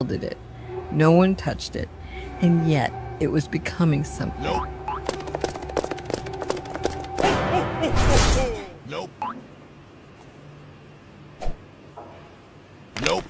shielded it. No one touched it. And yet, it was becoming something. Nope. Nope. Nope.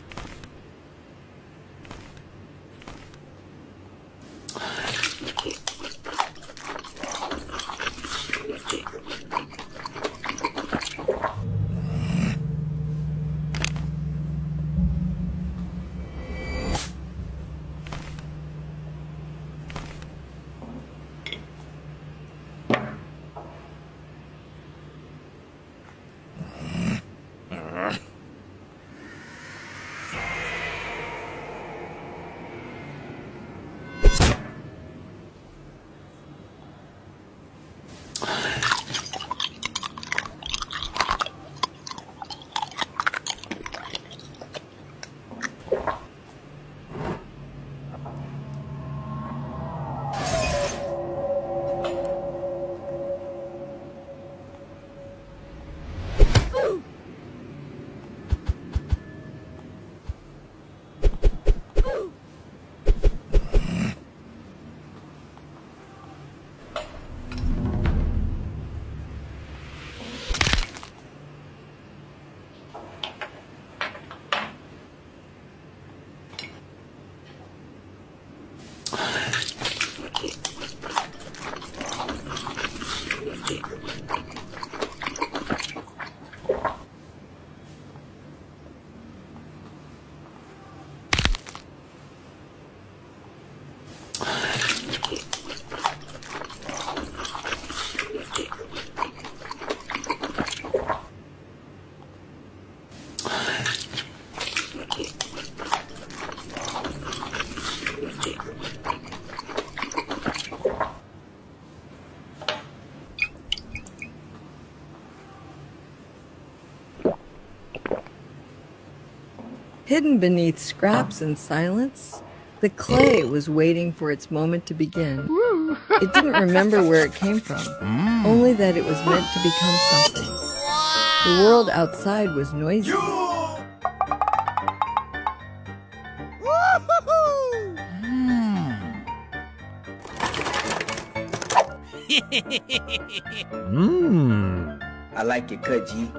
Hidden beneath scraps and silence, the clay was waiting for its moment to begin. It didn't remember where it came from, only that it was meant to become something. The world outside was noisy. I like your cut, G.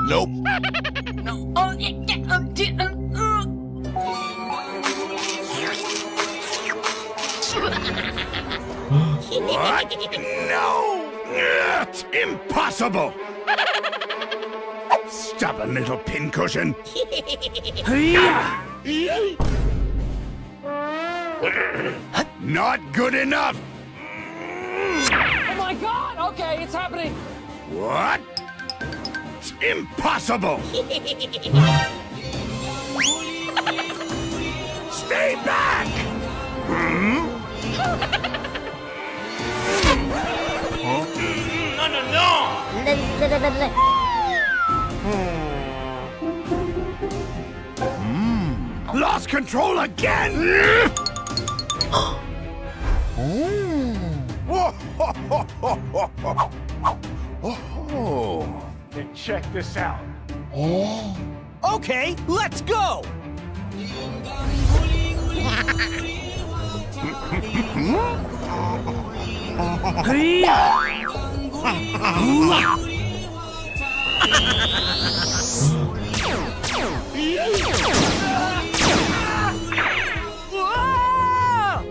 Nope. What? No! It's impossible! Stubborn little pincushion! Not good enough! Oh my god! Okay, it's happening! What? It's impossible! Stay back! Hmm? Lost control again! Oh. Then check this out. Okay, let's go!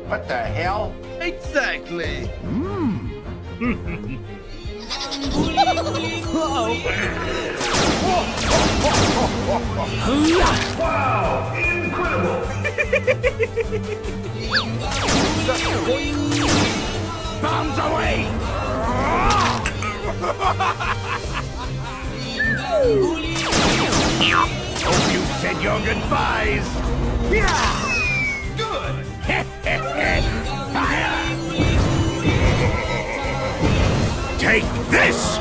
What the hell? Exactly. Wow! Incredible! Bombs away! Hope you said your goodbyes! Good! Fire! Take this!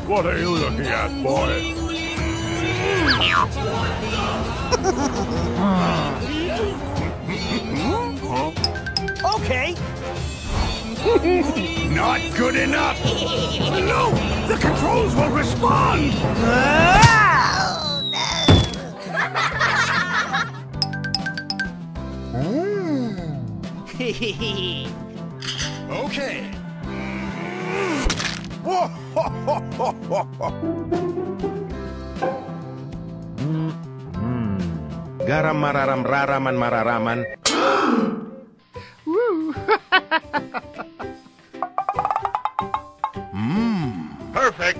What are you looking at, boy? Okay. Not good enough! No! The controls won't respond! Okay. Garam mararam raraman mararaman. Perfect!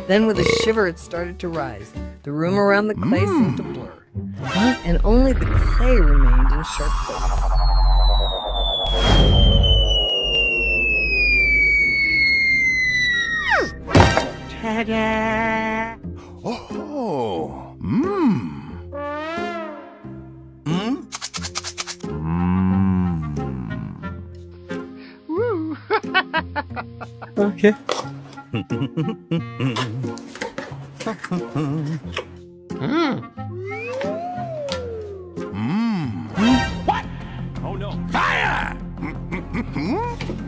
Then with a shiver it started to rise. The room around the clay seemed to blur. And only the clay remained in sharp focus. Ta-da! Oh, Okay. Oh no. Fire!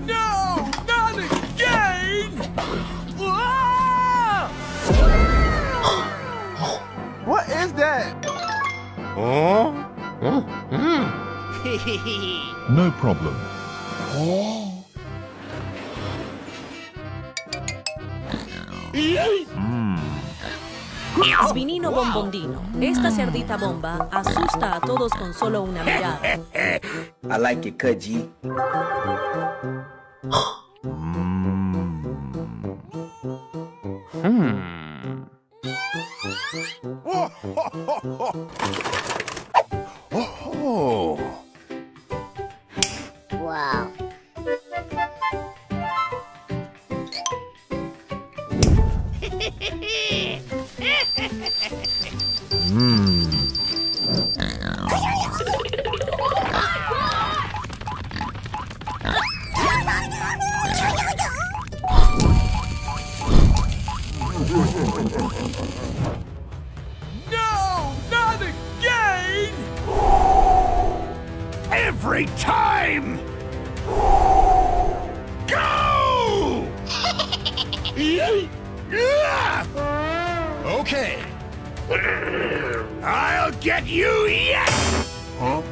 No! Not again! Ah! What is that? Oh? No problem. Svinino bombondino. Esta cerdita bomba asusta a todos con solo una mirada. I like it, Kudgy. Oh, Wow. No! Not again! every time! Go! Okay. I'll get you yet! Huh?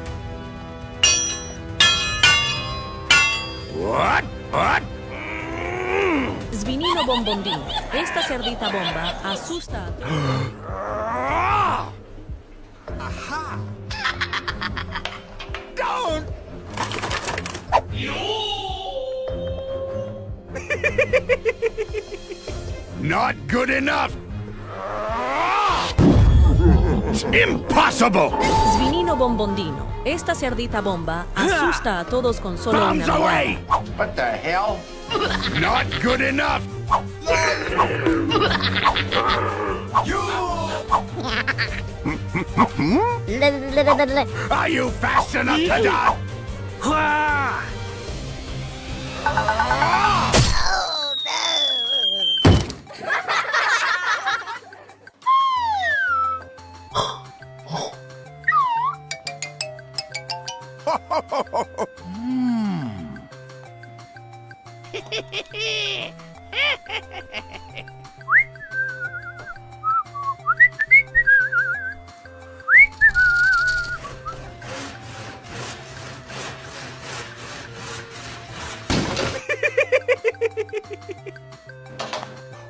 What? What? Svinino bombondino. Esta cerdita bomba asusta a todos. Aha! Don't! Not good enough! Impossible! Svinino bombondino. Esta cerdita bomba asusta a todos con solo una Bombs away! mirada. What the hell? Not good enough! Are you fast enough to die?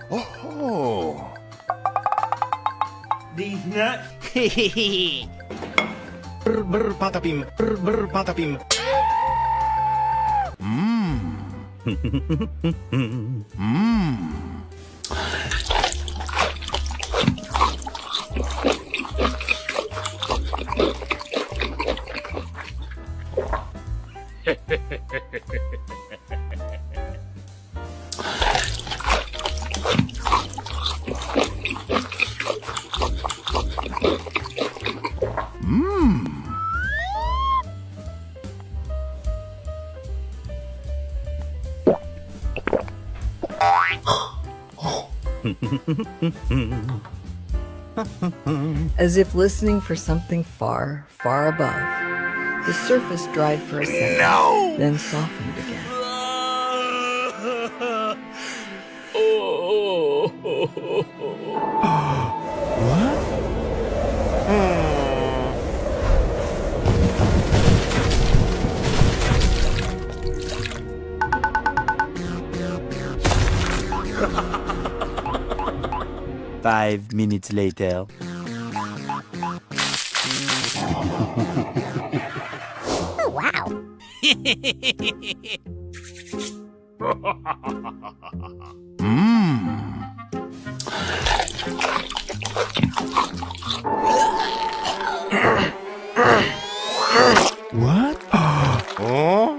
Oh. These nuts. Berpatapim, berpatapim. As if listening for something far, far above, the surface dried for a second, then softened again. Five minutes later. What? Oh?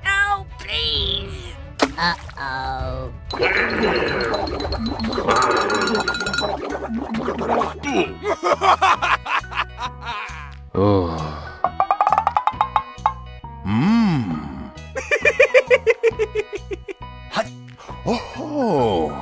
No, please. Uh-oh. Oh. Oh. Oh.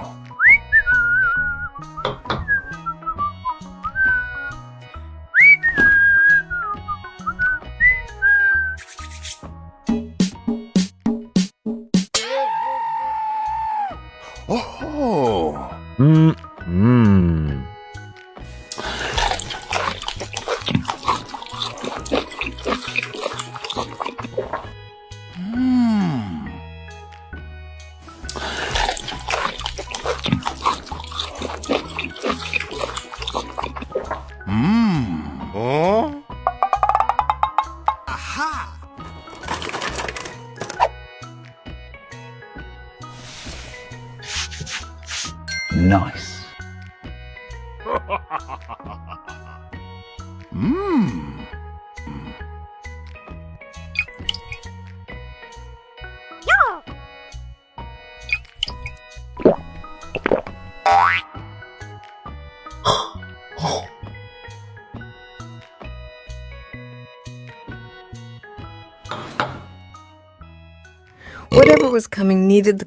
Nice. Whatever was coming needed the